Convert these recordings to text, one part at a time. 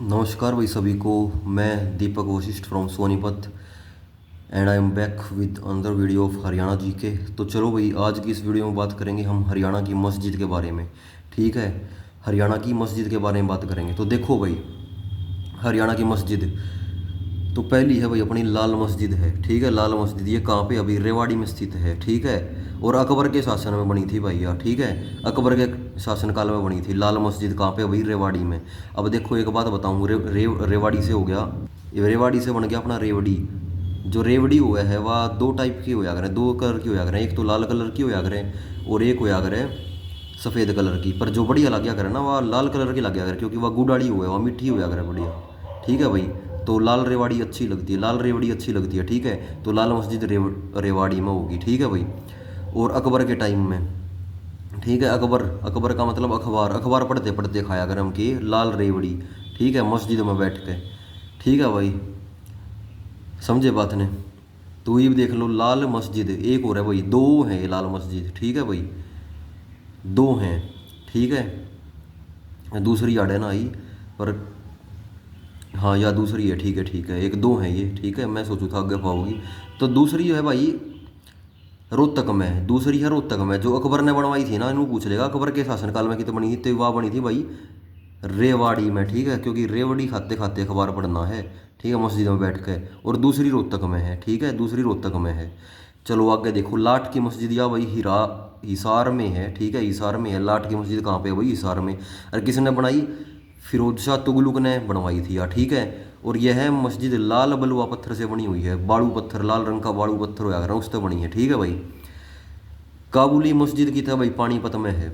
नमस्कार भाई सभी को। मैं Deepak Vashisht from Sonipat and I am back with another video of Haryana G K. तो चलो भाई, आज की इस वीडियो में बात करेंगे हम हरियाणा की मस्जिद के बारे में। ठीक है, हरियाणा की मस्जिद के बारे में बात करेंगे। तो देखो भाई, हरियाणा की मस्जिद तो पहली है भाई अपनी लाल मस्जिद है। ठीक है, लाल मस्जिद ये कहाँ पे? अभी रेवाड़ी में स्थित है। ठीक है, और अकबर के शासन में बनी थी भैया। ठीक है, अकबर के शासनकाल में बनी थी लाल मस्जिद। कहाँ पे? अभी रेवाड़ी में। अब देखो एक बात बताऊँ, रेवाड़ी से हो गया, ये रेवाड़ी से बन गया अपना रेवड़ी। जो रेवड़ी हुआ है वह दो टाइप की होया करें, दो कलर की होया करें। एक तो लाल कलर की होया करें और एक होया करें सफ़ेद कलर की। पर जो बढ़िया लग गया करे ना वह लाल कलर की लग गया करे, क्योंकि वह गुड़ाड़ी हुआ है, वह मिट्टी होया करे बढ़िया। ठीक है भाई, तो लाल रेवाड़ी अच्छी लगती है, लाल रेवड़ी अच्छी लगती है। ठीक है, तो लाल मस्जिद रेवाड़ी में होगी। ठीक है भाई, और अकबर के टाइम में, ठीक है, अकबर अकबर का मतलब अखबार, अखबार पढ़ते पढ़ते खाया कर हम की लाल रेवड़ी। ठीक है, मस्जिद में बैठ के। ठीक है भाई, समझे बात ने? तो ये भी देख लो, लाल मस्जिद एक और है भाई, दो हैं ये लाल मस्जिद। ठीक है भाई, दो हैं। ठीक है, दूसरी आड़ है ना आई, पर हाँ या दूसरी है। ठीक है, ठीक है, एक दो हैं ये। ठीक है, मैं सोचू था आगे पाओगी। तो दूसरी जो है भाई रोहतक में है, दूसरी है रोहतक में, जो अकबर ने बनवाई थी ना, इन्हों पूछ लेगा अकबर के शासनकाल में कितने बनी थी, तो वह बनी थी भाई रेवाड़ी में। ठीक है, क्योंकि रेवड़ी खाते खाते अखबार पढ़ना है। ठीक है, मस्जिद में बैठ के। और दूसरी रोहतक में है। ठीक है, दूसरी रोहतक में है। चलो आगे देखो, लाट की मस्जिद या भाई हिसार में है। ठीक है, हिसार में है लाट की मस्जिद। कहाँ पे है भाई? हिसार में। और किसने बनाई? फिरोज शाह तुगलुक ने बनवाई थी यार। ठीक है, और यह मस्जिद लाल बलुआ पत्थर से बनी हुई है, बालू पत्थर, लाल रंग का बालू पत्थर होया करा उससे बनी है। ठीक है भाई, काबुली मस्जिद की था भाई पानीपत में है।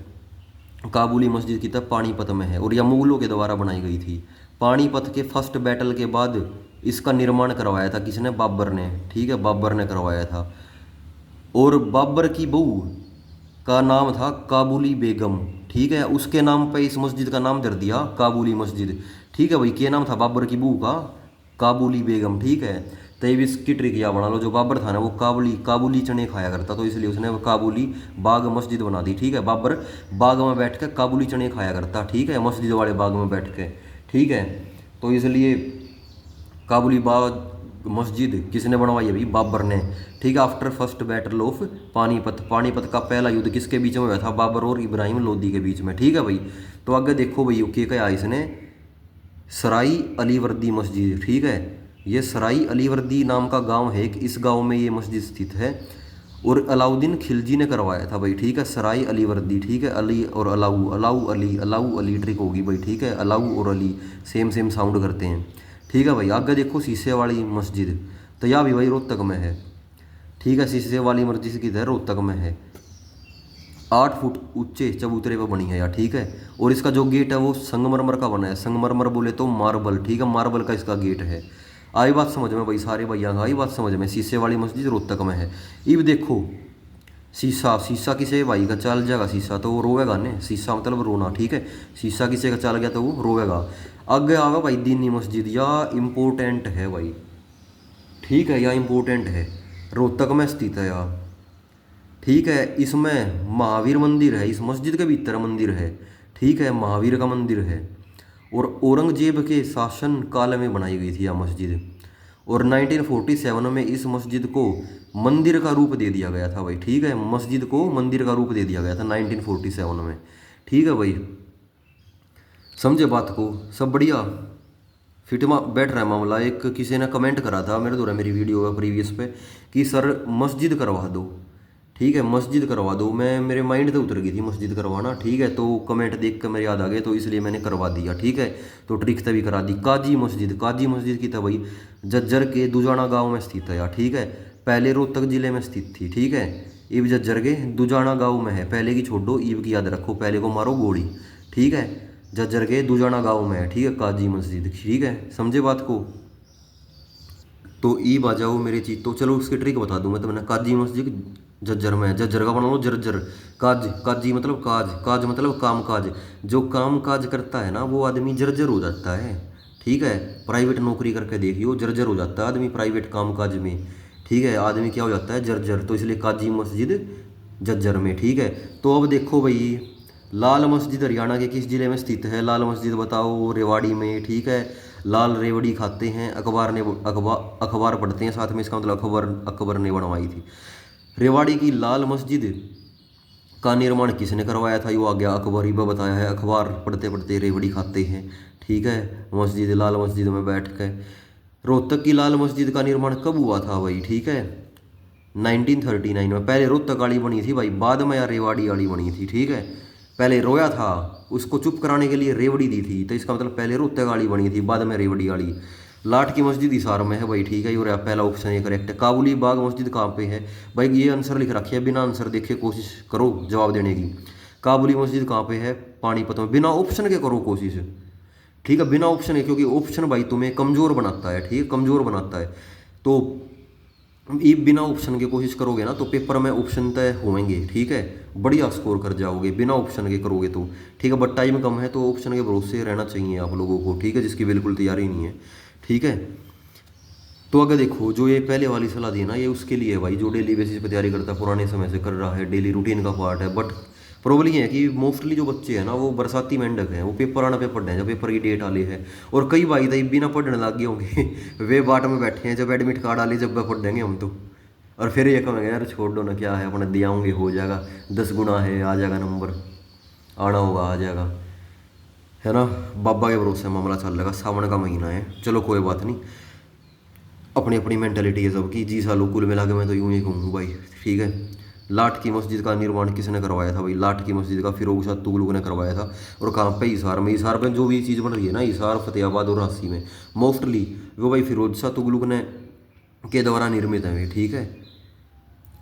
काबुली मस्जिद की तब पानीपत में है, और यह मुगलों के द्वारा बनाई गई थी। पानीपत के फर्स्ट बैटल के बाद इसका निर्माण करवाया था किसने? बाबर ने। ठीक है, बाबर ने करवाया था। और बाबर की बहू का नाम था काबुली बेगम। ठीक है, उसके नाम पे इस मस्जिद का नाम धर दिया काबुली मस्जिद। ठीक है भाई, क्या नाम था बाबर की बहू का? काबुली बेगम। ठीक है, तो ये भी इसकी ट्रिक या बना लो, जो बाबर था ना वो काबुली काबुली चने खाया करता, तो इसलिए उसने वो काबुली बाग मस्जिद बना दी। ठीक है, बाबर बाग में बैठ के काबुली चने खाया करता। ठीक है, मस्जिद वाले बाग में बैठ के। ठीक है, तो इसलिए काबुली बाग मस्जिद किसने बनवाई है भाई? बाबर ने। ठीक है, after first battle of Panipat, Panipat का पहला युद्ध किसके बीच में हुआ था? बाबर और इब्राहिम लोदी के बीच में। ठीक है भाई, तो आगे देखो भाई क्या क्या इसने, सराई अलीवर्दी मस्जिद। ठीक है, ये सराई अलीवर्दी नाम का गांव है, इस गांव में ये मस्जिद स्थित है, और अलाउद्दीन खिलजी ने करवाया था भाई। ठीक है, सराई अलीवर्दी। ठीक है, अली और allow, allow Ali, allow Ali trick होगी भाई। ठीक है, अलाऊ और अली सेम सेम साउंड करते हैं। ठीक है भाई, आगे देखो शीशे वाली मस्जिद, तो यह भी भाई रोहतक में है। ठीक है, शीशे वाली मस्जिद की रोहतक में है, 8 फुट ऊंचे चबूतरे पर बनी है यार। ठीक है, और इसका जो गेट है वो संगमरमर का बना है। संगमरमर बोले तो मार्बल। ठीक है, मार्बल का इसका गेट है। आई बात समझ में भाई? सारे भैया आई बात समझ में? शीशे वाली मस्जिद रोहतक में है। अब देखो, शीशा, शीशा किसे भाई का चल जाएगा? शीशा तो वो रोवेगा ने, शीशा मतलब रोना। ठीक है, शीशा किसे का चल गया तो वो रोवेगा। आगे आगा भाई दीनी मस्जिद, या इम्पोर्टेंट है भाई। ठीक है, या इम्पोर्टेंट है, रोहतक में स्थित है यार। ठीक है, इसमें महावीर मंदिर है, इस मस्जिद के भीतर मंदिर है। ठीक है, महावीर का मंदिर है, और औरंगजेब के शासन काल में बनाई गई थी यह मस्जिद। और 1947 में इस मस्जिद को मंदिर का रूप दे दिया गया था भाई। ठीक है, मस्जिद को मंदिर का रूप दे दिया गया था 1947 में। ठीक है भाई, समझे बात को? सब बढ़िया फिट में बैठ रहा है मामला। एक किसी ने कमेंट करा था मेरे द्वारा मेरी वीडियो प्रीवियस पे कि सर मस्जिद करवा दो। ठीक है, मस्जिद करवा दो। मैं मेरे माइंड से उतर गई थी मस्जिद करवाना। ठीक है, तो कमेंट देख कर मेरे याद आ गए, तो इसलिए मैंने करवा दिया। ठीक है, तो ट्रिक से भी करा दी। काजी मस्जिद, काजी मस्जिद की था भाई जज्जर के दुजाना गांव में स्थित है यार। ठीक है, पहले रोहतक जिले में स्थित थी। ठीक है, ईब जज्जर के दुजाना गांव में है। पहले की छोड़ो, ईब की याद रखो, पहले को मारो गोली। ठीक है, जज्जर के दुजाना गांव में है। ठीक है, काजी मस्जिद। ठीक है, समझे बात को? तो ईब आ जाओ मेरी चीज, तो चलो उसकी ट्रिक बता दूं मैं तो। मैंने काजी मस्जिद जज्जर में है, जज्जर का बना लो जर्जर। काज, काजी मतलब काज, काज मतलब काम काज। जो काम काज करता है ना वो आदमी जर्जर हो जाता है। ठीक है, प्राइवेट नौकरी करके देखियो, जर्जर हो जाता है आदमी प्राइवेट काम काज में। ठीक है, आदमी क्या हो जाता है? जर्जर। तो इसलिए काजी मस्जिद जज्जर में। ठीक है, तो अब देखो भाई, लाल मस्जिद हरियाणा के किस जिले में स्थित है? लाल मस्जिद बताओ, रेवाड़ी में, ठीक है। लाल रेवड़ी खाते हैं, अखबार पढ़ते हैं साथ में, इसका मतलब अकबर ने बनवाई थी। रेवाड़ी की लाल मस्जिद का निर्माण किसने करवाया था? ये आ गया अकबर ही बताया है। अखबार पढ़ते पढ़ते रेवड़ी खाते हैं, ठीक है, मस्जिद लाल मस्जिद में बैठ के। रोहतक की लाल मस्जिद का निर्माण कब हुआ था भाई? ठीक है, 1939 में। पहले रोहतक वाली बनी थी भाई, बाद में यार रेवाड़ी वाली बनी थी, ठीक है। पहले रोया था, उसको चुप कराने के लिए रेवड़ी दी थी, तो इसका मतलब पहले रोहतक वाली बनी थी, बाद में रेवड़ी वाली। लाट की मस्जिद हिसार में है भाई, ठीक है, ये पहला ऑप्शन ये करेक्ट है। काबुली बाग मस्जिद कहाँ पे है भाई? ये आंसर लिख रखी है, बिना आंसर देखे कोशिश करो जवाब देने की। काबुली मस्जिद कहाँ पे है? पानीपत में। बिना ऑप्शन के करो कोशिश, ठीक है, बिना ऑप्शन के, क्योंकि ऑप्शन भाई तुम्हें कमज़ोर बनाता है, ठीक है, कमज़ोर बनाता है। तो ये बिना ऑप्शन के कोशिश करोगे ना तो पेपर में ऑप्शन तय होंगे, ठीक है, बढ़िया स्कोर कर जाओगे। बिना ऑप्शन के करोगे तो, ठीक है, बट टाइम कम है तो ऑप्शन के भरोसे रहना चाहिए आप लोगों को, ठीक है, जिसकी बिल्कुल तैयारी नहीं है, ठीक है। तो अगर देखो, जो ये पहले वाली सलाह दी है ना, ये उसके लिए है भाई जो डेली बेसिस पे तैयारी करता है, पुराने समय से कर रहा है, डेली रूटीन का पार्ट है। बट प्रॉब्लम ये है कि मोस्टली जो बच्चे हैं ना वो बरसाती मेंढक हैं, वो पेपर आना पे पढ़ रहे हैं जब पेपर की डेट आली है। और कई भाई तो बिना पढ़ने लग गए होंगे वे बाट में बैठे हैं, जब एडमिट कार्ड आले जब पढ़ देंगे हम तो। और फिर ये कहेंगे यार छोड़ दो ना, क्या है, अपने दियाओंगे हो जाएगा, 10 गुना है, आ जाएगा नंबर, आना होगा आ जाएगा, है ना। बाबा के भरोसे मामला चल रहा, सावन का महीना है, चलो कोई बात नहीं, अपनी अपनी मेंटेलिटी है सबकी। जी सालों कुल मिला के मैं तो यूँ ही कहूँ भाई, ठीक है। लाट की मस्जिद का निर्माण किसने करवाया था भाई? लाट की मस्जिद का फिरोज शाह तुगलक ने करवाया था। और कहाँ पे? हिसार में। हिसार में जो भी चीज़ बन रही है ना, हिसार, फतेहाबाद और रांची में, मोस्टली वो भाई फिरोज शाह तुगलक ने के द्वारा निर्मित है, ठीक है।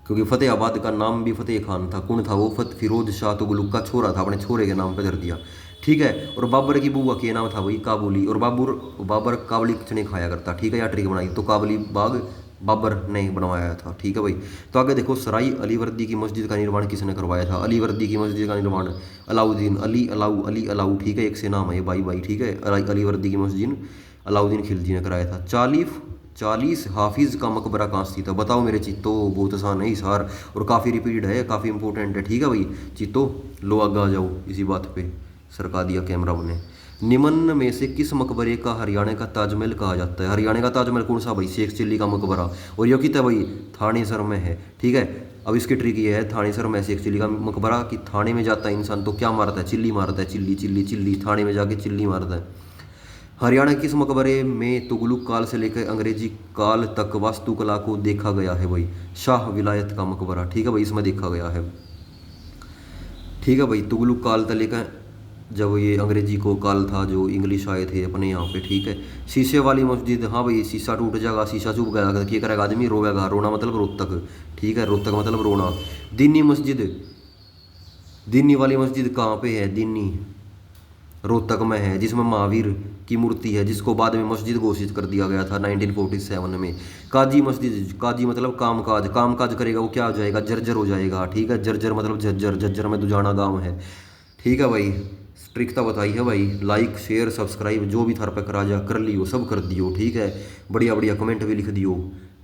क्योंकि फतेहाबाद का नाम भी फतेह खान था, कौन था वो? फिरोज शाह तुगलक का छोरा था, अपने छोरे के नाम पर धर दिया, ठीक है। और बाबर की बुआ के नाम था भाई काबुली, और बाबर काबुली चने खाया करता, ठीक है, या ट्रिक बनाई तो काबुली बाग बाबर ने बनवाया था, ठीक है भाई। तो आगे देखो, सराय अलीवर्दी की मस्जिद का निर्माण किसने करवाया था? अलीवर्दी की मस्जिद का निर्माण अलाउद्दीन, अली अलाउ, ठीक है, एक से नाम है ये भाई, ठीक है। अलीवर्दी की मस्जिद अलाउद्दीन खिलजी ने कराया था। 40 हाफिज़ का मकबरा कहाँ स्थित है? बताओ मेरे चित्तो, बहुत आसान है हिसार, और काफ़ी रिपीटेड है, काफ़ी इंपॉर्टेंट है, ठीक है भाई। चित्तो लो आगे आ जाओ इसी बात पे, सरका दिया कैमरा मैंने। निम्न में से किस मकबरे का हरियाणा का ताजमहल कहा जाता है? हरियाणा का ताजमहल कौन सा भाई? शेख चिल्ली का मकबरा। और ये कितना भाई? थानेसर में है, ठीक है। अब इसकी ट्रिक ये है, थानेसर में शेख चिल्ली का मकबरा, कि थाने में जाता है इंसान तो क्या मारता है? चिल्ली मारता है, चिल्ली चिल्ली चिल्ली, थाने में जाके चिल्ली मारता है। हरियाणा किस मकबरे में तुगलक काल से लेकर अंग्रेजी काल तक वास्तुकला को देखा गया है भाई? शाह विलायत का मकबरा, ठीक है भाई, इसमें देखा गया है, ठीक है भाई। तुगलक काल तक लेकर जब ये अंग्रेजी को काल था, जो इंग्लिश आए थे अपने यहाँ पे, ठीक है। शीशे वाली मस्जिद, हाँ भाई, शीशा टूट जाएगा, शीशा चुभ गया, क्या करेगा आदमी? रोवेगा, रोना मतलब रोहतक, ठीक है, रोहतक मतलब रोना। दिन्नी वाली मस्जिद कहाँ पे है? दिन्नी रोहतक में है, जिसमें महावीर की मूर्ति है, जिसको बाद में मस्जिद घोषित कर दिया गया था 1947 में। काजी मस्जिद, काजी मतलब कामकाज, कामकाज करेगा वो क्या हो जाएगा? जर्जर हो जाएगा, ठीक है, जर्जर मतलब झज्जर, झज्जर में दुजाना गांव है, ठीक है भाई। स्ट्रिक्टता बताई है भाई। लाइक शेयर सब्सक्राइब जो भी थार पे करा जा कर लियो, सब कर दियो, ठीक है। बढ़िया बढ़िया कमेंट भी लिख दियो,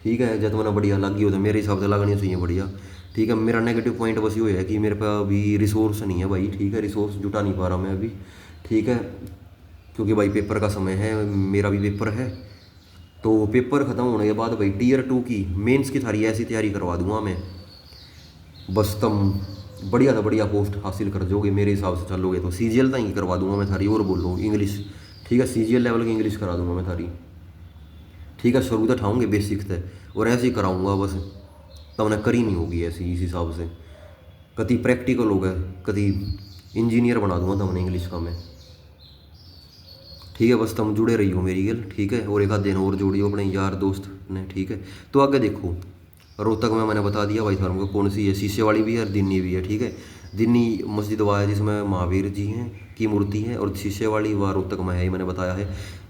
ठीक है, जब मैंने बढ़िया लगी हो तो मेरे हिसाब से लगनी चाहिए बढ़िया, ठीक है। मेरा नेगेटिव पॉइंट बस ये है कि मेरे पास अभी रिसोर्स नहीं है भाई, ठीक है, रिसोर्स जुटा नहीं पा रहा मैं अभी, ठीक है, क्योंकि भाई पेपर का समय है, मेरा भी पेपर है। तो पेपर ख़त्म होने के बाद भाई टीयर 2 की मेंस की थारी ऐसी तैयारी करवा दूंगा मैं, बस तुम बढ़िया से बढ़िया पोस्ट हासिल कर जाओगे मेरे हिसाब से चलोगे तो। सीजीएल तक ही करवा दूंगा मैं थारी, और बोल लो इंग्लिश, ठीक है, सीजीएल लेवल की इंग्लिश करा दूंगा मैं थारी, ठीक है। शुरू तो ठाऊँगे बेसिक से, और ऐसे ही कराऊँगा बस, तो उन्हें करी नहीं होगी ऐसी, इस हिसाब से कभी प्रैक्टिकल होगा, कभी इंजीनियर बना दूंगा तो उन्हें इंग्लिश का मैं, ठीक है। बस तुम जुड़े रही हो मेरी गल, ठीक है, और एक आध दिन और जोड़ियो अपने यार दोस्त ने, ठीक है। तो आगे देखो, रोहतक में मैंने बता दिया भाई थारों को कौन सी है, शीशे वाली भी है और दिन्नी भी है, ठीक है। दिन्नी मस्जिद वह है जिसमें महावीर जी हैं की मूर्ति है, और शीशे वाली वह रोहतक में है, मैंने बताया है।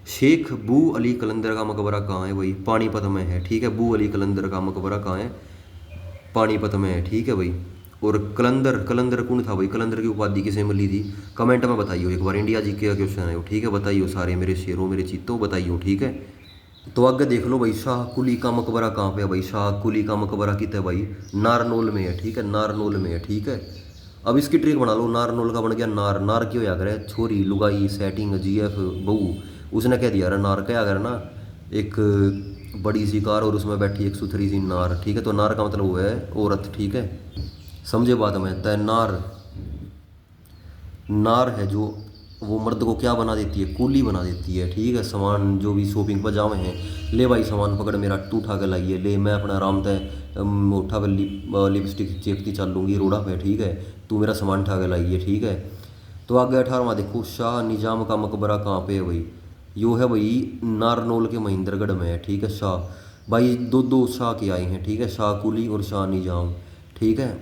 शेख बू अली कलंदर का मकबरा कहाँ है भाई? पानीपत में है, ठीक है। बू अली कलंदर का मकबरा कहाँ है? पानीपत में है, ठीक है भाई। और कलंदर कौन था भाई? कलंदर की उपाधि किसे मिली थी? कमेंट में बताइयो एक बार, इंडिया जी के क्वेश्चन है वो, ठीक है, बताइयो सारे मेरे शेरों मेरे चीतों, बताइयो, ठीक है। तो आगे देख लो भाई, शाह कुली का मकबरा कहाँ पे है भाई? शाह कुली का मकबरा कितना है भाई? नारनौल में है, ठीक है, नारनौल में है, ठीक है। अब इसकी ट्रिक बना लो, नार नोल का बन गया नार। नार क्यों या करे, छोरी लुगाई सेटिंग जीएफ बहू। उसने कह दिया नार क्या करे ना, एक बड़ी सी कार और उसमें बैठी एक सुथरी सी नार, ठीक है। तो नार का मतलब वो है औरत, ठीक है, समझे बात में। तय नार, नार है जो वो मर्द को क्या बना देती है, कूली बना देती है, ठीक है। सामान जो भी शॉपिंग पर जावे हैं, ले भाई सामान पकड़ मेरा, तू उठा के लाइए, ले मैं अपना आराम तय उठा के लिपस्टिक चेपती चल लूँगी रोड़ा पे, ठीक है। तू मेरा सामान उठा के लाइए, ठीक है। तो आगे 18वां देखो, शाह निजाम का मकबरा कहाँ पे है भाई, यो है भाई नारनौल के महेंद्रगढ़ में है, ठीक है। शाह भाई दो दो शाह के आए हैं, ठीक है, शाह कुली और शाह निजाम, ठीक है।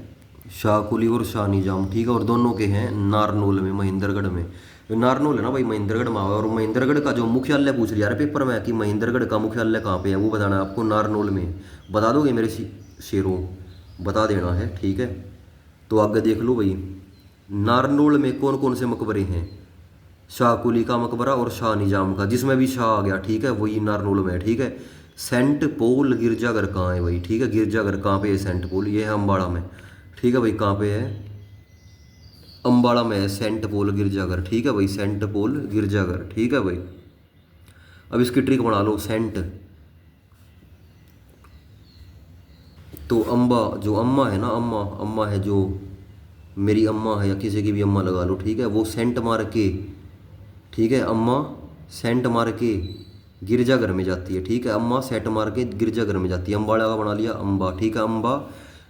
शाह कुली और शाह निजाम, ठीक है, और दोनों के हैं नारनौल में, महेंद्रगढ़ में। तो नारनौल है ना भाई महेंद्रगढ़ में आवा, और महेंद्रगढ़ का जो मुख्यालय पूछ लिया यार पेपर में कि महेंद्रगढ़ का मुख्यालय कहाँ पे है, वो बताना है आपको, नारनौल में। बता दोगे मेरे शेरों, बता देना है, ठीक है। तो आगे देख लो भाई, नारनौल में कौन कौन से मकबरे हैं, शाह कुली का मकबरा और शाह निजाम का, जिसमें भी शाह आ गया, ठीक है, वही नारनौल में है, ठीक है। सेंट पोल गिरजाघर कहाँ है भाई, ठीक है, गिरजाघर कहाँ पे है, सेंट पोल ये है अम्बाड़ा में, ठीक है भाई। कहाँ पे है, अम्बाड़ा में है सेंट पोल गिरजाघर, ठीक है भाई, सेंट पोल गिरजाघर, ठीक है भाई। अब इसकी ट्रिक बना लो, सेंट तो अम्बा, जो अम्मा है ना, अम्मा अम्मा है जो मेरी अम्मा है या किसी की भी अम्मा लगा लो, ठीक है, वो सेंट मार के, ठीक है, अम्मा सेंट मार के गिरजाघर में जाती है, ठीक है। अम्मा सेंट मार के गिरजाघर में जाती है, अम्बाड़ा का बना लिया अम्बा, ठीक है। अम्बा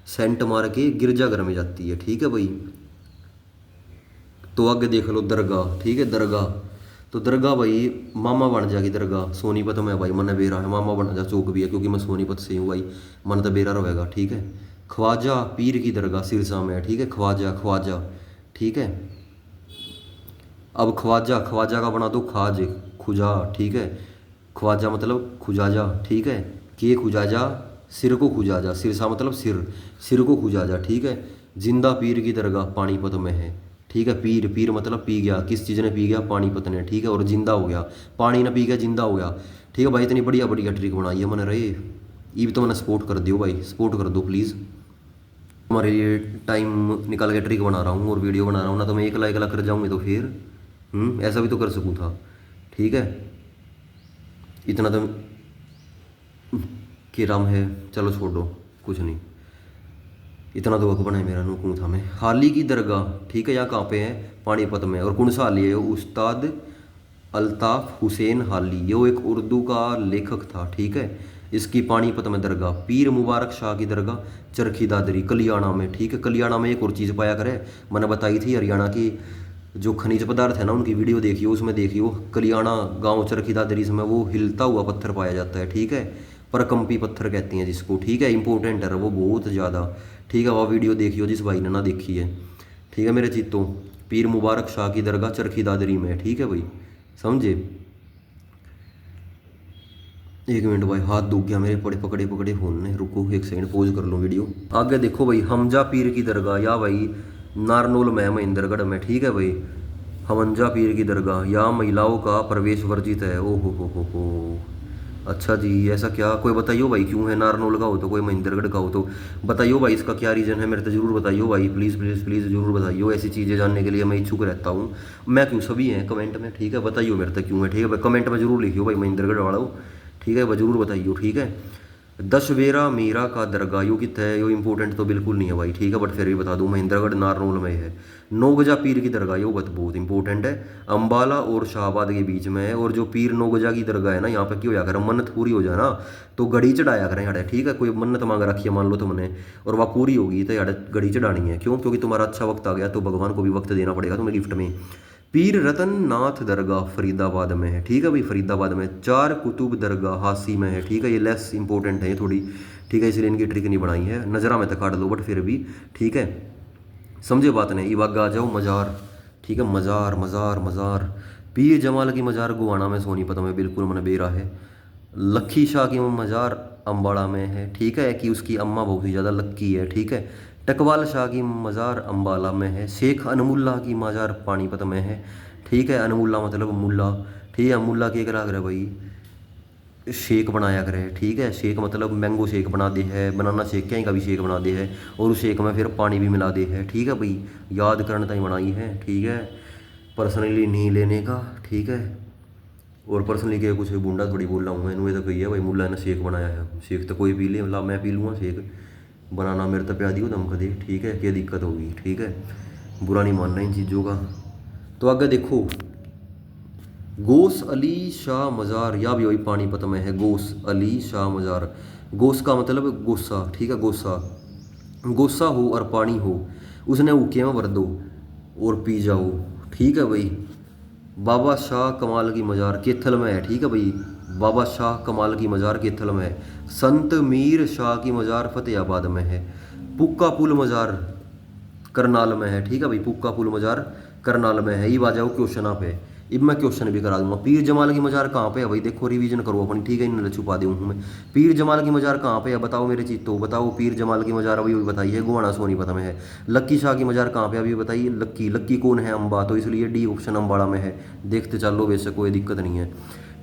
सेंट मार के गिरजाघर में जाती है, ठीक है भाई। तो आगे देख लो दरगाह, ठीक है, दरगाह। तो दरगाह भाई मामा बन जाएगी दरगाह, सोनीपत में भाई मन बेरा है, मामा बन जा, चौक भी है क्योंकि मैं सोनीपत से हूँ भाई, मन तो बेरा रहेगा, ठीक है। ख्वाजा पीर की दरगाह सिरसा में है, ठीक है, ख्वाजा ख्वाजा, ठीक है। अब ख्वाजा, ख्वाजा का बना दो खाज, खुजा, ठीक है, ख्वाजा मतलब खुजाजा, ठीक है, के खुजाजा, सिर को खुजाजा, सिरसा मतलब सिर, सिर को खुजाजा, ठीक है। जिंदा पीर की दरगाह पानीपत में है, ठीक है। पीर, पीर मतलब पी गया, किस चीज़ ने पी गया, पानीपत ने, ठीक है, और जिंदा हो गया, पानी ने पी गया जिंदा हो गया, ठीक है भाई। इतनी बढ़िया बढ़िया ट्रिक बनाई है मैंने, रहे ये भी तो मैंने सपोर्ट कर दियो भाई, सपोर्ट कर दो प्लीज़। तुम्हारे लिए टाइम निकाल के ट्रिक बना रहा हूँ और वीडियो बना रहा हूँ ना, तो मैं एक लाइक कर जाऊँगी तो फिर ऐसा भी तो कर सकूँ था, ठीक है। इतना तो कि राम है, चलो छोड़ दो, कुछ नहीं, इतना तो वक्त बना है मेरा, नूकूँ था मैं। हाली की दरगाह, ठीक है, यहाँ कहाँ पे है, पानीपत में। और कौन सा हाली है, उस्ताद अल्ताफ़ हुसैन हाली, ये वो एक उर्दू का लेखक था, ठीक है। इसकी पानीपत में दरगाह। पीर मुबारक शाह की दरगाह चरखी दादरी कलियाणा में, ठीक है। कलियाणा में एक और चीज़ पाया करे, मैंने बताई थी हरियाणा की जो खनिज पदार्थ है ना, उनकी वीडियो देखियो, उसमें देखियो कलियाणा गांव चरखी दादरी में वो हिलता हुआ पत्थर पाया जाता है, ठीक है, परकम्पी पत्थर कहती हैं जिसको, ठीक है। इंपॉर्टेंट है वो बहुत ज़्यादा, ठीक है। वह वीडियो देखियो जिस भाई ने ना देखी है, ठीक है मेरे चित्तों। पीर मुबारक शाह की दरगाह चरखी दादरी में, ठीक है भाई, समझे। एक मिनट भाई, हाथ दुख गया मेरे, पड़े पकड़े पकड़े फोन ने, रुको एक सेकंड, पॉज कर लो वीडियो। आगे देखो भाई, हमजा पीर की दरगाह, या भाई नारनौल में महेंद्रगढ़ में, ठीक है भाई। हमजा पीर की दरगाह, यहाँ महिलाओं का प्रवेश वर्जित है, ओ हो, अच्छा जी, ऐसा क्या, कोई बताइयो भाई क्यों है, नारनौल का हो तो कोई महेंद्रगढ़ का हो तो बताइयो भाई, इसका क्या रीज़न है, मेरे तो ज़रूर बताइयो भाई, प्लीज़ प्लीज़ प्लीज़ ज़रूर बताइयो, ऐसी चीज़ें जानने के लिए मैं इच्छुक रहता हूँ। मैं क्यों, सभी हैं कमेंट में, ठीक है, बताइयो मेरे तक क्यों है, ठीक है भाई, कमेंट में जरूर लिखियो भाई महेंद्रगढ़ वालों, ठीक है भाई, जरूर बताइयो, ठीक है। दशवेरा मीरा का दरगाह यो कितना है, यो इंपॉर्टेंट तो बिल्कुल नहीं है भाई, ठीक है, बट फिर भी बता दूँ, महेंद्रगढ़ नारनौल में है। नौगजा पीर की दरगाह यो बहुत इंपॉर्टेंट है, अम्बाला और शाहबाद के बीच में है। और जो पीर नौगजा की दरगाह है ना, यहाँ पे क्यों होया करें, मन्नत पूरी हो जाए ना तो घड़ी चढ़ाया करें यहाँ, ठीक है। कोई मन्नत मांग रखी है मान लो तुमने, और वह पूरी होगी तो यहाँ घड़ी चढ़ानी है, क्यों, क्योंकि तुम्हारा अच्छा वक्त आ गया तो भगवान को भी वक्त देना पड़ेगा तुम्हें गिफ्ट में। पीर रतन नाथ दरगाह फरीदाबाद में है, ठीक है भाई, फरीदाबाद में। चार कुतुब दरगाह हासी में है, ठीक है, ये लेस इंपॉर्टेंट है ये थोड़ी, ठीक है, इसलिए इनकी ट्रिक नहीं बनाई है, नजरा में तो काट लो बट फिर भी, ठीक है, समझे बात नहीं। इवाग आ जाओ मज़ार, ठीक है, मज़ार मज़ार मज़ार। पीर जमाल की मज़ार गुवाना में सोनीपत में बिल्कुल मन बेरा है। लक्खी शाह की मज़ार अम्बाड़ा में है, ठीक है, कि उसकी अम्मा बहुत ही ज़्यादा लक्की है, ठीक है। टकवाल शाह की मज़ार अम्बाला में है। शेख अनमुल्ला की मज़ार पानीपत में है, ठीक है, अनमुल्ला मतलब मुल्ला, ठीक है, मुल्ला के एक राग है भाई, शेक बनाया करे, ठीक है। शेक मतलब मैंगो शेक बना दे है, बनाना शेक कहीं का भी शेक बना दे है, और उस शेक में फिर पानी भी मिला दे है, ठीक है भाई। याद करने ताई बनाई है, ठीक है। पर्सनली नहीं लेने का, ठीक है। और पर्सनली के कुछ बूंदा थोड़ी बोल रहा हूँ मैं, इन्होंने तो कही है भाई मुल्ला ने शेक बनाया है, शेक तो कोई पी ले, मतलब मैं पी लूँगा शेक, बनाना मेरे तो प्यादी हो दम दे, ठीक है। क्या दिक्कत होगी, ठीक है। बुरा नहीं मानना इन चीज़ों का। तो आगे देखो, गोस अली शाह मज़ार, या भी वही पानीपत में है, गोस अली शाह मज़ार। गोस का मतलब गोसा, ठीक है, गोसा। गोसा हो और पानी हो, उसने ऊके में भर दो और पी जाओ, ठीक है भाई। बाबा शाह कमाल की मज़ार केथल में है, ठीक है भाई। बाबा शाह कमाल की मज़ार केथल में है। संत मीर शाह की मज़ार फतेहाबाद में है। पुक्का पुल मज़ार करनाल में है, ठीक है भाई। पुक्का पुल मज़ार करनाल में है। ये आ जाओ क्वेश्चन आप है, अब मैं क्वेश्चन भी करा दूंगा। पीर जमाल की मज़ार कहाँ पे है भाई, देखो रिवीजन करो अपनी, ठीक है। इन छुपा दूँ मैं। पीर जमाल की मज़ार कहाँ पे है बताओ मेरे चीतो, बताओ। पीर जमाल की मज़ार अभी बताइए, गोवाना सोनीपत में है। लक्की शाह की मज़ार कहाँ पे अभी बताइए। लक्की, लक्की कौन है, अम्बा, तो इसलिए डी ऑप्शन अम्बाड़ा में है। देखते चलो, वैसे कोई दिक्कत नहीं है।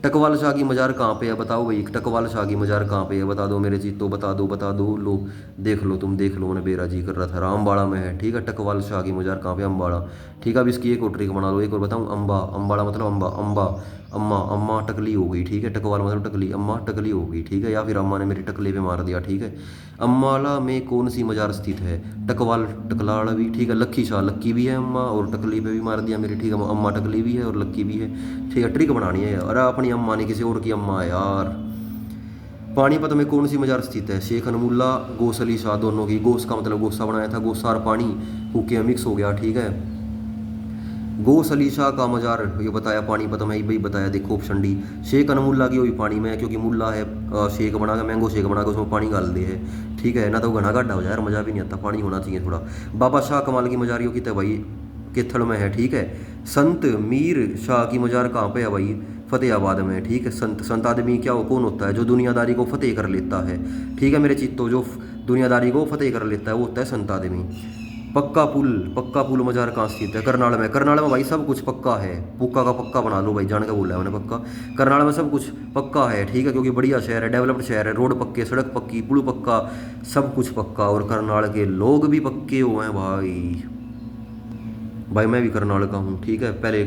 टकवाल शाह की मज़ार कहाँ पे है बताओ भाई, टकवाल शाह की मज़ार कहाँ पे है बता दो मेरे चीतो, बता दो, बता दो। लो देख लो, तुम देख लो, मैंने बेराजी कर रहा था, अम्बाड़ा में है, ठीक है। टकवाल शाह की मज़ार कहाँ पे, अम्बाड़ा, ठीक है। अब इसकी एक और ट्रिक बना लो, एक और बताऊँ। अम्बा, अम्बाड़ा मतलब अम्बा, अम्बा, अम्मा, अम्मा टकली हो गई, ठीक है। टकवाल मतलब टकली, अम्मा टकली हो गई, ठीक है। या फिर अम्मा ने मेरे टकले पे मार दिया, ठीक है। अम्बाला में कौन सी मज़ार स्थित है, टकवाल, टकलाड़ भी, ठीक है। लक्की शाह, लक्की भी है अम्मा, और टकली पे भी मार दिया मेरे, ठीक है। अम्मा टकली भी है और लक्की भी है, ठीक है। ट्रिक बनानी है यार, अपनी अम्मा ने किसी और की अम्मा है यार। पानीपत में कौन सी मज़ार स्थित है, शेख अनमुल्ला, गोस अली शाह, दोनों की। गोस का मतलब गोसा बनाया था, गोसा और पानी होके मिक्स हो गया, ठीक है। गोस अली शाह का मज़ार ये बताया पानीपत में, भाई बताया, देखो ऑप्शन डी। शेख अनमुल्ला की वही पानी में है, क्योंकि मुल्ला है, शेक बना के, मैंगो शेक बना के उसमें पानी डाल दे है, ठीक है ना। तो घना घाटा हो जाए यार, मज़ा भी नहीं आता, पानी होना चाहिए थोड़ा। बाबा शाह कमाल की मज़ारियों की तो भाई केथल में है, ठीक है। संत मीर शाह की मज़ार कहाँ पे है भाई, फतेहाबाद में, ठीक है। संत, संत आदमी क्या कौन होता है, जो दुनियादारी को फतेह कर लेता है, ठीक है मेरे चित्तो। जो दुनियादारी को फतेह कर लेता है वो होता है संत आदमी। पक्का पुल, पक्का पुल मज़ार कहाँ स्थित है, करनाल में। करनाल में भाई सब कुछ पक्का है, पुक्का का पक्का बना लो भाई, जान के बोला है मैंने पक्का। करनाल में सब कुछ पक्का है, ठीक है, क्योंकि बढ़िया शहर है, डेवलप्ड शहर है, रोड पक्के, सड़क पक्की, पुल पक्का, सब कुछ पक्का। और करनाल के लोग भी पक्के हुए हैं भाई। भाई मैं भी करनाल का हूँ, ठीक है। पहले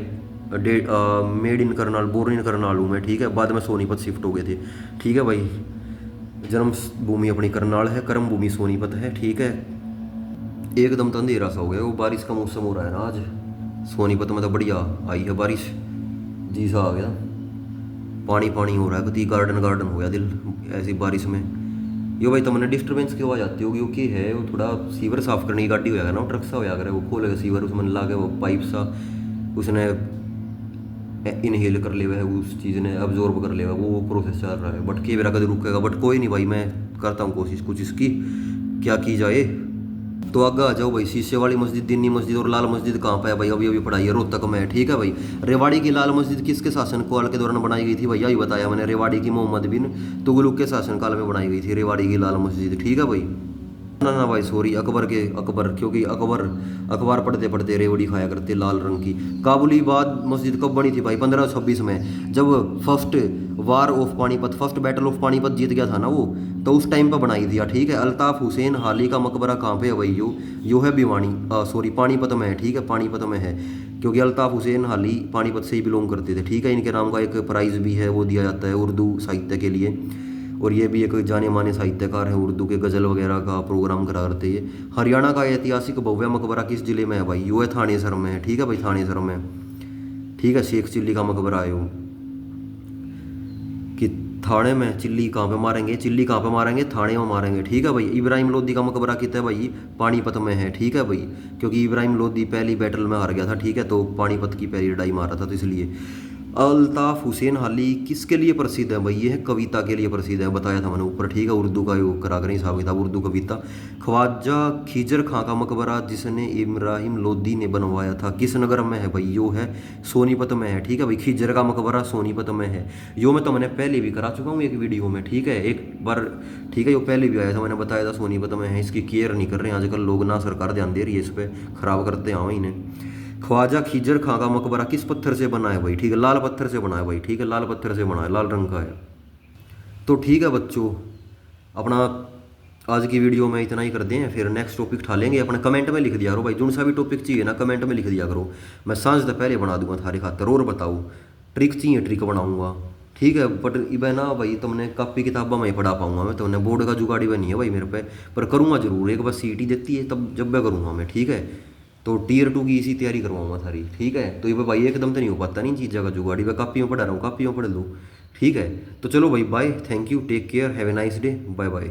made in Karnal, born in Karnal हूँ मैं, ठीक है। बाद में सोनीपत शिफ्ट हो गए थे, ठीक है भाई। जन्म भूमि अपनी करनाल है, कर्म भूमि सोनीपत है, ठीक है। एकदम तो अंधेरा सा हो गया, वो बारिश का मौसम हो रहा है ना आज। सोनीपत में तो बढ़िया आई है बारिश, जी सा आ गया, पानी पानी हो रहा है, कति गार्डन गार्डन हो गया दिल ऐसी बारिश में। यो भाई तुमने डिस्टर्बेंस की आवाज़ आती होगी, वो क्या है, वो थोड़ा सीवर साफ करने की गाड़ी होया ना, वो ट्रक सा होया करे, वो खोलेगा सीवर, उसमें ला के वो पाइप सा उसने इनहेल कर लिया है, उस चीज़ ने अब्जॉर्ब कर लिया, वो प्रोसेस चल रहा है। बट के मेरा कभी रुकेगा, बट कोई नहीं भाई, मैं करता हूँ कोशिश कुछ इसकी, क्या की जाए। तो आगे आ जाओ भाई, शीशे वाली मस्जिद, दिन्नी मस्जिद और लाल मस्जिद कहाँ पे है भाई, अभी अभी पढ़ाई है रोहतक में, ठीक है भाई। रेवाड़ी की लाल मस्जिद किसके शासनकाल के दौरान बनाई गई थी भैया, ये बताया मैंने। रेवाड़ी की मोहम्मद बिन तुगलक के शासनकाल में बनाई गई थी रेवाड़ी की लाल मस्जिद, ठीक है भाई। ना ना भाई सॉरी, अकबर, क्योंकि अकबर अखबार पढ़ते पढ़ते रेवड़ी खाया करते लाल रंग की। काबुलीबाद मस्जिद कब बनी थी भाई, 1526 में, जब first war of Panipat, first battle of Panipat जीत गया था ना वो, तो उस टाइम पर बनाई दिया, ठीक है। अल्ताफ हुसैन हाली का मकबरा कहाँ पे है भाई, यो है भिवानी, सॉरी पानीपत में है, ठीक है, पानीपत में है। क्योंकि अल्ताफ हुसैन हाली पानीपत से ही बिलोंग करते थे, ठीक है। इनके नाम का एक प्राइज़ भी है, वो दिया जाता है उर्दू साहित्य के लिए, और ये भी एक जाने माने साहित्यकार है, उर्दू के गज़ल वगैरह का प्रोग्राम करा करते ये। हरियाणा का ऐतिहासिक भव्य मकबरा किस जिले में है भाई, यो है थानेसर में है, ठीक है भाई, थानेसर में, ठीक है। शेख चिल्ली का मकबरा है वो, कि थाने में, चिल्ली कहाँ पे मारेंगे, चिल्ली कहाँ पे मारेंगे, थाने में मारेंगे, ठीक है भाई। इब्राहिम लोदी का मकबरा कितना है भाई, पानीपत में है, ठीक है भाई। क्योंकि इब्राहिम लोदी पहली बैटल में हार गया था, ठीक है, तो पानीपत की पहली लड़ाई मारा था, तो इसलिए। अल्ताफ हुसैन हाली किसके लिए प्रसिद्ध है भाई, ये है कविता के लिए प्रसिद्ध है, बताया था मैंने ऊपर, ठीक है। उर्दू का यो करा कर हिसाब किताब, उर्दू कविता। ख्वाजा खिजर खां का मकबरा जिसने इब्राहिम लोदी ने बनवाया था, किस नगर में है भाई, यो है सोनीपत में है, ठीक है भाई। खिजर का मकबरा सोनीपत में है, यो मैं तो मैंने पहले भी करा चुका हूँ एक वीडियो में, ठीक है, एक बार, ठीक है। यो पहले भी आया था, मैंने बताया था सोनीपत में है, इसकी केयर नहीं कर रहे हैं आजकल लोग ना, सरकार ध्यान दे रही है इस पर, खराब करते हैं इन्हें। ख्वाजा खिजर खां का मकबरा किस पत्थर से बना है भाई, ठीक है, लाल पत्थर से बना है भाई, ठीक है, लाल पत्थर से बना है, लाल रंग का है। तो ठीक है बच्चों, अपना आज की वीडियो में इतना ही कर दें, फिर नेक्स्ट टॉपिक उठा लेंगे। अपने कमेंट में लिख दिया करो भाई, जो सा भी टॉपिक चाहिए ना कमेंट में लिख दिया करो, मैं सांझ से पहले बना दूंगा थारे खातर। और बताओ ट्रिक चाहिए, ट्रिक बनाऊंगा, ठीक है। बट इबे ना भाई तुमने कापी किताबा में ही पढ़ा पाऊंगा मैं, तुमने बोर्ड का जुगाड़ी बनी है भाई मेरे पे, पर करूँगा जरूर। एक बार सीटी देती है तब जब मैं करूँगा मैं, ठीक है। तो टीयर 2 की इसी तैयारी करवाऊंगा थारी, ठीक है। तो ये भाई एकदम तो नहीं हो पाता नहीं चीज़ का जुगाड़ी, मैं कापी में पढ़ा रहा हूँ, कापी में पढ़ लूँ, ठीक है। तो चलो भाई bye, thank you, take care, have a nice day, bye bye.